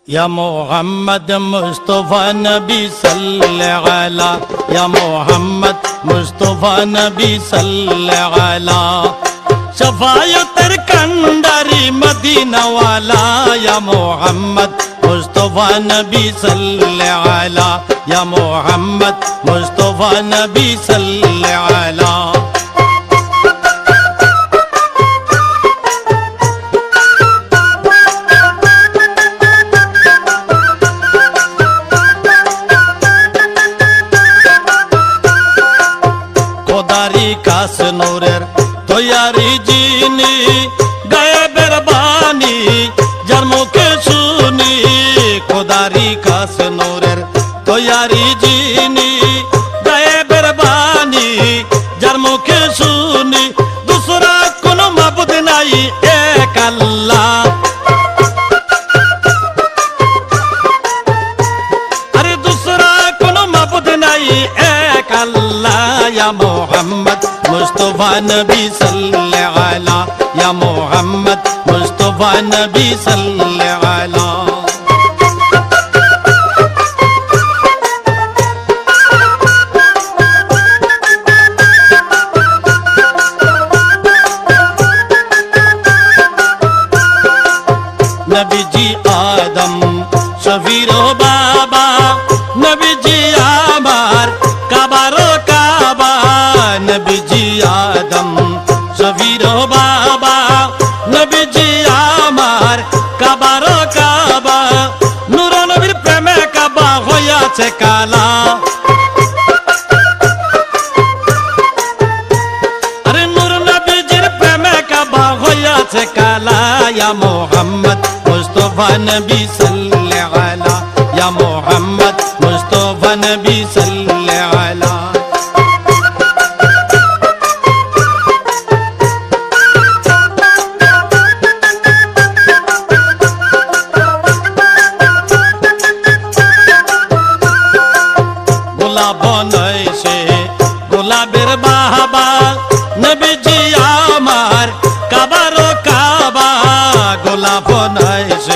या मोहम्मद मुस्तफा नबी सल्ले अला, या मोहम्मद मुस्तफा नबी सल्ले अला, शफायतर कंडारी मदीना वाला, या मोहम्मद मुस्तफा नबी सल्ले अला, या मोहम्मद मुस्तफा नबी सल्ले अला। খোদারি কাস নূরের তৈয়ারি জিনি গায়েবের বাণী যার মুখে শুনি, খোদারি কাস নূরের তৈয়ারি জিনি গায়েবের বাণী যার মুখে শুনি, দুসরা কোনো মাবুদ নাই এক আল্লাহ। আরে দুসরা কোনো মাবুদ নাই এক আল্লাহ। या मोहम्मद मुस्तफा नबी सल्ले अला, या मोहम्मद मुस्तफा नबी सल्ले अला। नबी जी आदम शफीरो बाबा, नबी जी आमार काबारो काबा, नबी जी आदम शफीरो बाबा, नबी जी आमार काबारो काबा, नूर नबीर प्रेमे काबा হইয়াছে কালা। আরে নূর নবীজির প্রেমে কাবা হইয়াছে কালা। या मोहम्मद मुस्तफा नबी सल्ले अला, या मोहम्मद मुस्तफा नबी सल्ले अला। গোলাপ নয়সে গোলাপের বাহাবা, নবীজি আমার কাবারো কাবা, গোলাপ নয়সে